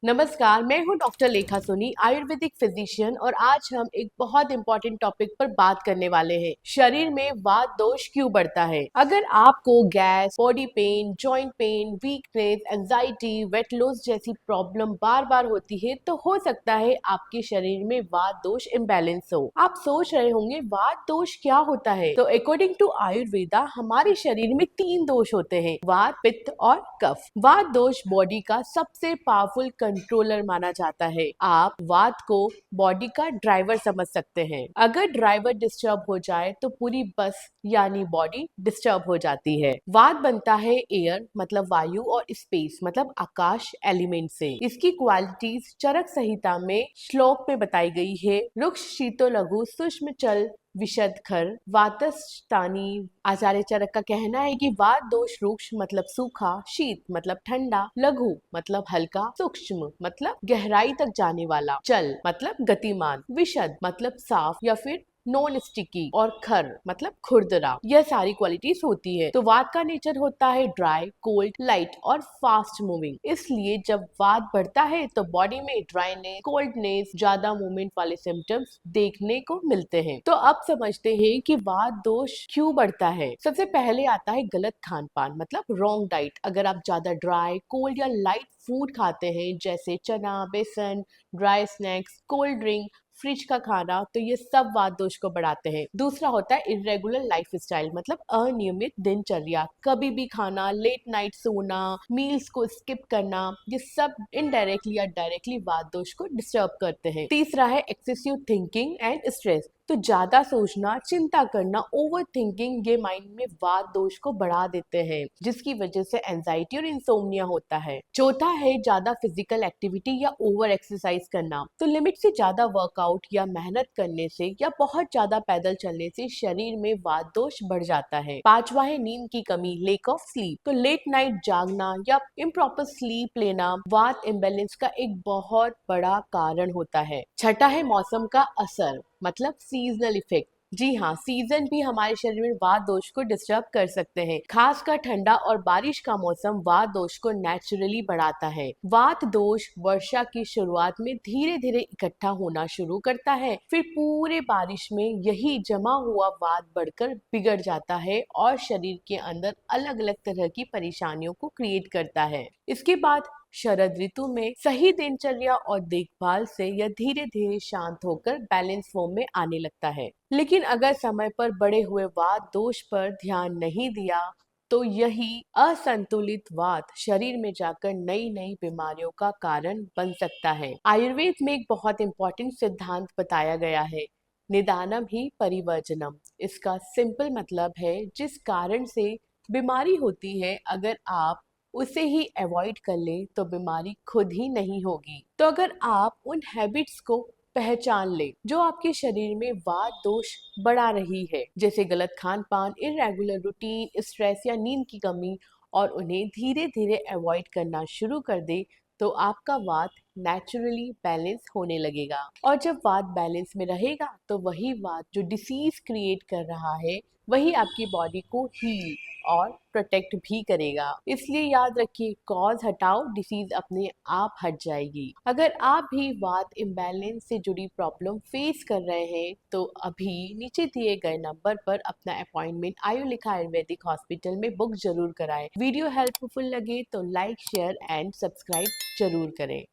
नमस्कार, मैं हूं डॉक्टर लेखा सोनी, आयुर्वेदिक फिजिशियन और आज हम एक बहुत इंपॉर्टेंट टॉपिक पर बात करने वाले हैं। शरीर में वात दोष क्यों बढ़ता है? अगर आपको gas, body pain, joint pain, weakness, anxiety, weight loss जैसी प्रॉब्लम बार बार होती है तो हो सकता है आपके शरीर में वात दोष इम्बैलेंस हो। आप सोच रहे होंगे वात दोष क्या होता है? तो अकॉर्डिंग टू आयुर्वेदा हमारे शरीर में 3 दोष होते हैं, वात, पित्त और कफ। वात दोष बॉडी का सबसे पावरफुल कंट्रोलर माना जाता है। आप वात को बॉडी का ड्राइवर समझ सकते हैं। अगर ड्राइवर डिस्टर्ब हो जाए तो पूरी बस यानी बॉडी डिस्टर्ब हो जाती है। वात बनता है एयर मतलब वायु और स्पेस मतलब आकाश एलिमेंट से। इसकी क्वालिटीज चरक संहिता में श्लोक में बताई गई है। रुक्ष शीतो लघु सूक्ष्म चल विशद खर वातस्तानी। आचार्य चरक का कहना है कि वात दोष रुक्ष मतलब सूखा, शीत मतलब ठंडा, लघु मतलब हल्का, सूक्ष्म मतलब गहराई तक जाने वाला, चल मतलब गतिमान, विशद मतलब साफ या फिर नॉन स्टिकी और खर मतलब खुरदरा। यह सारी क्वालिटीज होती है। तो वात का नेचर होता है ड्राई, कोल्ड, लाइट और फास्ट मूविंग। इसलिए जब वात बढ़ता है तो बॉडी में ड्राइनेस, कोल्डनेस, ज्यादा मूवमेंट वाले सिम्टम्स देखने को मिलते हैं। तो अब समझते हैं कि वात दोष क्यों बढ़ता है। सबसे पहले आता है गलत खान पान मतलब रॉन्ग डाइट। अगर आप ज्यादा ड्राई, कोल्ड या लाइट फूड खाते हैं जैसे चना, बेसन, dry snacks, cold drink, fridge का खाना, तो ये सब वात दोष को बढ़ाते हैं। दूसरा होता है इरेगुलर लाइफ स्टाइल मतलब अनियमित दिनचर्या। कभी भी खाना, लेट नाइट सोना, मील्स को स्किप करना, ये सब इनडायरेक्टली या डायरेक्टली वात दोष को डिस्टर्ब करते हैं। तीसरा है एक्सेसिव थिंकिंग एंड स्ट्रेस। तो ज्यादा सोचना, चिंता करना, ओवर थिंकिंग, ये माइंड में वात दोष को बढ़ा देते हैं जिसकी वजह से एंजाइटी और इंसोम्निया होता है। चौथा है ज्यादा फिजिकल एक्टिविटी या ओवर एक्सरसाइज करना। तो लिमिट से ज्यादा वर्कआउट या मेहनत करने से या बहुत ज्यादा पैदल चलने से शरीर में वात दोष बढ़ जाता है। पांचवा है नींद की कमी, लेक ऑफ स्लीप। तो लेट नाइट जागना या इम्प्रॉपर स्लीप लेना वात इम्बैलेंस का एक बहुत बड़ा कारण होता है। छठा है मौसम का असर मतलब सीजनल इफेक्ट। जी हाँ, सीजन भी हमारे शरीर में वात दोष को डिस्टर्ब कर सकते हैं। खासकर ठंडा और बारिश का मौसम वात दोष को नेचुरली बढ़ाता है। वात दोष वर्षा की शुरुआत में धीरे धीरे इकट्ठा होना शुरू करता है, फिर पूरे बारिश में यही जमा हुआ वात बढ़कर बिगड़ जाता है और शरीर के अंदर अलग अलग तरह की परेशानियों को क्रिएट करता है। इसके बाद शरद ऋतु में सही दिनचर्या और देखभाल से यह धीरे धीरे शांत होकर बैलेंस फॉर्म में आने लगता है। लेकिन अगर समय पर बढ़े हुए वात दोष पर ध्यान नहीं दिया तो यही असंतुलित वात शरीर में जाकर नई नई बीमारियों का कारण बन सकता है। आयुर्वेद में एक बहुत इंपॉर्टेंट सिद्धांत बताया गया है, निदानम ही परिवर्जनम। इसका सिंपल मतलब है जिस कारण से बीमारी होती है अगर आप उसे ही अवॉइड कर ले तो बीमारी खुद ही नहीं होगी। तो अगर आप उन हैबिट्स को पहचान ले जो आपके शरीर में वात दोष बढ़ा रही है, जैसे गलत खान पान, इरेगुलर रूटीन, स्ट्रेस या नींद की कमी, और उन्हें धीरे धीरे अवॉइड करना शुरू कर दे तो आपका वात नेचुरली बैलेंस होने लगेगा। और जब वात बैलेंस में रहेगा तो वही वात जो डिसीज क्रिएट कर रहा है वही आपकी बॉडी को हील और प्रोटेक्ट भी करेगा। इसलिए याद रखिए, कॉज हटाओ, डिसीज अपने आप हट जाएगी। अगर आप भी वात इम्बैलेंस से जुड़ी प्रॉब्लम फेस कर रहे हैं तो अभी नीचे दिए गए नंबर पर अपना अपॉइंटमेंट आयु लिखा आयुर्वेदिक हॉस्पिटल में बुक जरूर कराएं। वीडियो हेल्पफुल लगे तो लाइक, शेयर एंड सब्सक्राइब जरूर करें।